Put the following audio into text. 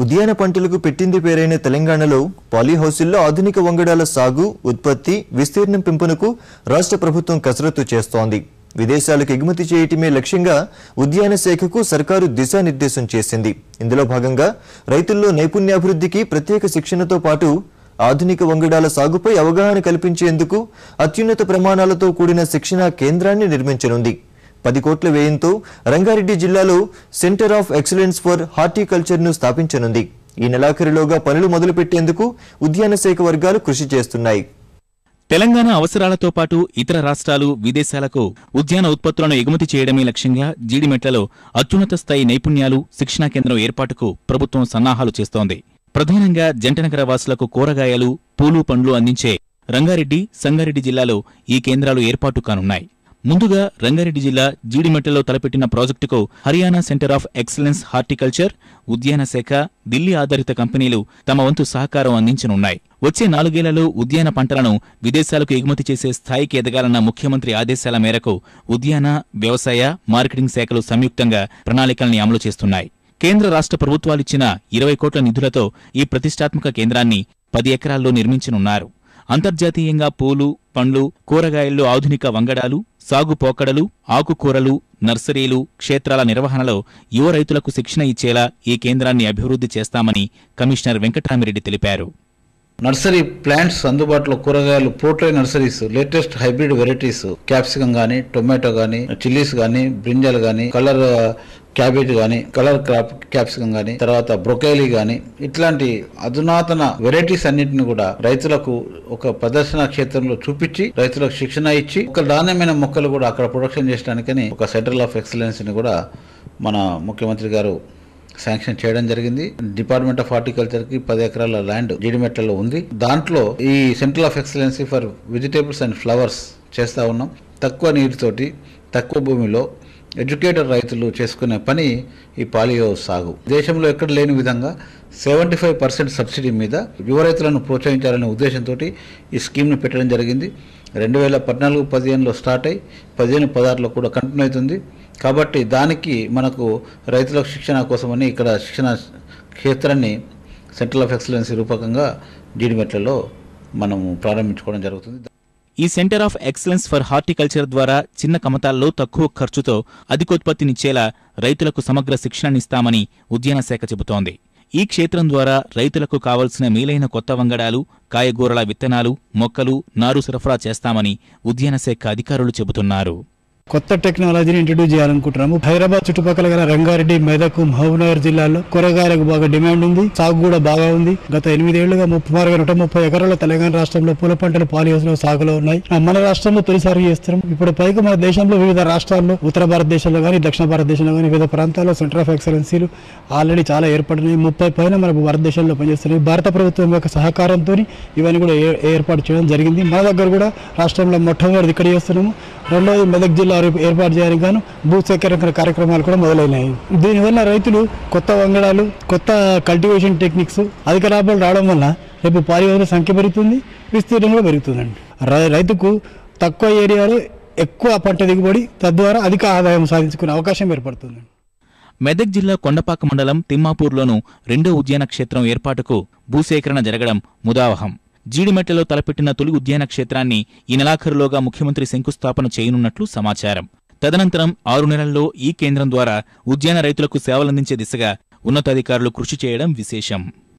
ఉద్యాన పంటలకు పెట్టింది పేరైన తెలంగాణలో పాలీహౌసుల్లో ఆధునిక వంగడాల సాగు, ఉత్పత్తి, విస్తీర్ణం పెంపునకు రాష్ట్ర ప్రభుత్వం కసరత్తు చేస్తోంది. విదేశాలకు ఎగుమతి చేయటమే లక్ష్యంగా ఉద్యాన శాఖకు సర్కారు దిశానిర్దేశం చేసింది. ఇందులో భాగంగా రైతుల్లో నైపుణ్యాభివృద్ధికి ప్రత్యేక శిక్షణతో పాటు ఆధునిక వంగడాల సాగుపై అవగాహన కల్పించేందుకు అత్యున్నత ప్రమాణాలతో కూడిన శిక్షణా కేంద్రాన్ని నిర్మించనుంది. 10 కోట్ల వ్యయంతో రంగారెడ్డి జిల్లాలో centre of excellence for horticulture ను స్థాపించనుంది. ఈ నెలాఖరులోగా పనులు మొదలుపెట్టేందుకు ఉద్యాన శాఖ వర్గాలు కృషి చేస్తున్నాయి. తెలంగాణ అవసరాలతో పాటు ఇతర రాష్ట్రాలు, విదేశాలకు ఉద్యాన ఉత్పత్తులను ఎగుమతి చేయడమే లక్ష్యంగా జీడిమెట్లలో అత్యున్నత స్థాయి నైపుణ్యాలు శిక్షణా కేంద్రం ఏర్పాటుకు ప్రభుత్వం సన్నాహాలు చేస్తోంది. ప్రధానంగా జంటనగర వాసులకు కూరగాయలు, పూలు, పండ్లు అందించే రంగారెడ్డి, సంగారెడ్డి జిల్లాలో ఈ కేంద్రాలు ఏర్పాటు కానున్నాయి. ముందుగా రంగారెడ్డి జిల్లా జీడిమెట్లలో తలపెట్టిన ప్రాజెక్టుకు Haryana centre of excellence horticulture, ఉద్యాన శాఖ, ఢిల్లీ ఆధారిత కంపెనీలు తమ వంతు సహకారం అందించనున్నాయి. వచ్చే 4 ఏళ్లలో ఉద్యాన పంటలను విదేశాలకు ఎగుమతి చేసే స్థాయికి ఎదగాలన్న ముఖ్యమంత్రి ఆదేశాల మేరకు ఉద్యాన, వ్యవసాయ, మార్కెటింగ్ శాఖలు సంయుక్తంగా ప్రణాళికల్ని అమలు చేస్తున్నాయి. కేంద్ర రాష్ట్ర ప్రభుత్వాలిచ్చిన 20 కోట్ల నిధులతో ఈ ప్రతిష్టాత్మక కేంద్రాన్ని 10 ఎకరాల్లో నిర్మించనున్నారు. అంతర్జాతీయంగా పూలు, పండ్లు, కూరగాయల్లో ఆధునిక వంగడాలు, సాగు పోకడలు, ఆకుకూరలు, నర్సరీలు, క్షేత్రాల నిర్వహణలో యువ రైతులకు శిక్షణ ఇచ్చేలా ఈ కేంద్రాన్ని అభివృద్ధి చేస్తామని కమిషనర్ వెంకటరామిరెడ్డి తెలిపారు. నర్సరీ ప్లాంట్స్ అందుబాటులో, కూరగాయలు, పోర్ట్లై nurseries, latest hybrid varieties, capsicum గానీ, టొమాటో గానీ, చిల్లీస్ గానీ, బ్రింజాల్ గానీ, కలర్ క్యాబేజ్ గానీ, కలర్ క్యాప్సికం గానీ, తర్వాత బ్రొకేలీ గానీ, ఇట్లాంటి అధునాతన వెరైటీస్ అన్నింటిని కూడా రైతులకు ఒక ప్రదర్శన క్షేత్రంలో చూపించి రైతులకు శిక్షణ ఇచ్చి ఒక నాణ్యమైన మొక్కలు కూడా అక్కడ ప్రొడక్షన్ చేయడానికని ఒక సెంటర్ ఆఫ్ ఎక్సలెన్స్ ని కూడా మన ముఖ్యమంత్రి గారు శాంక్షన్ చేయడం జరిగింది. డిపార్ట్మెంట్ ఆఫ్ హార్టికల్చర్ కి 10 ఎకరాల ల్యాండ్ జీడిమెట్లలో ఉంది. దాంట్లో ఈ centre of excellency for vegetables and flowers చేస్తా ఉన్నాం. తక్కువ నీటితోటి, తక్కువ భూమిలో ఎడ్యుకేటెడ్ రైతులు చేసుకునే పని ఈ పాలీహౌస్ సాగు. దేశంలో ఎక్కడ లేని విధంగా 75% సబ్సిడీ మీద యువ రైతులను ప్రోత్సహించాలనే ఉద్దేశంతో ఈ స్కీమ్ను పెట్టడం జరిగింది. 2014-15లో స్టార్ట్ అయ్యి 15-16లో కూడా కంటిన్యూ అవుతుంది. కాబట్టి దానికి మనకు రైతులకు శిక్షణ కోసమని ఇక్కడ శిక్షణ క్షేత్రాన్ని సెంటర్ ఆఫ్ ఎక్సలెన్సీ రూపకంగా జీడిమెట్లలో మనము ప్రారంభించుకోవడం జరుగుతుంది. ఈ centre of excellence for horticulture ద్వారా చిన్న కమతాల్లో తక్కువ ఖర్చుతో అధికోత్పత్తినిచ్చేలా రైతులకు సమగ్ర శిక్షణనిస్తామని ఉద్యాన శాఖ చెబుతోంది. ఈ క్షేత్రం ద్వారా రైతులకు కావలసిన మేలైన కొత్త వంగడాలు, కాయగూరల విత్తనాలు, మొక్కలు, నారు సరఫరా చేస్తామని ఉద్యాన శాఖ అధికారులు చెబుతున్నారు. కొత్త టెక్నాలజీని ఇంట్రడ్యూస్ చేయాలనుకుంటున్నాము. హైదరాబాద్ చుట్టుపక్కల గల రంగారెడ్డి, మెదక్, మహబూబ్నగర్ జిల్లాల్లో కూరగాయలకు బాగా డిమాండ్ ఉంది. సాగు కూడా బాగా ఉంది. గత 8 ఏళ్లుగా 130 ఎకరాల తెలంగాణ రాష్ట్రంలో పూల పంటలు పాలీహౌస్ లో సాగులో ఉన్నాయి. మన రాష్ట్రంలో తొలిసారి చేస్తున్నాం. ఇప్పుడు పైకి మన దేశంలో వివిధ రాష్ట్రాల్లో, ఉత్తర భారతదేశంలో కానీ, దక్షిణ భారతదేశంలో కానీ వివిధ ప్రాంతాల్లో సెంటర్ ఆఫ్ ఎక్సలెన్సీలు ఆల్రెడీ చాలా ఏర్పడినాయి. 30 పైన మనకు భారతదేశంలో పనిచేస్తున్నాయి. భారత ప్రభుత్వం యొక్క సహకారంతో ఇవన్నీ కూడా ఏర్పాటు చేయడం జరిగింది. మన దగ్గర కూడా రాష్ట్రంలో మొట్టమొదటి ఇక్కడ చేస్తున్నాము. రెండోది మెదక్ జిల్లా ఏర్పాటు చేయడానికి గాను భూసేకరణ కార్యక్రమాలు కూడా మొదలైనాయి. దీనివల్ల రైతులు కొత్త వంగడాలు, కొత్త కల్టివేషన్ టెక్నిక్స్, అధిక లాభాలు రావడం వల్ల రేపు పాలీహౌస్ల సంఖ్య పెరుగుతుంది, విస్తీర్ణం కూడా పెరుగుతుందండి. రైతుకు తక్కువ ఏరియాలో ఎక్కువ పంట దిగుబడి, తద్వారా అధిక ఆదాయం సాధించుకునే అవకాశం ఏర్పడుతుంది. మెదక్ జిల్లా కొండపాక మండలం తిమ్మాపూర్లోనూ 2వ ఉద్యాన క్షేత్రం ఏర్పాటుకు భూసేకరణ జరగడం ముదావహం. జీడిమెట్లలో తలపెట్టిన తొలి ఉద్యాన క్షేత్రాన్ని ఈ నెలాఖరులోగా ముఖ్యమంత్రి శంకుస్థాపన చేయనున్నట్లు సమాచారం. తదనంతరం 6 నెలల్లో ఈ కేంద్రం ద్వారా ఉద్యాన రైతులకు సేవలందించే దిశగా ఉన్నతాధికారులు కృషి చేయడం విశేషం.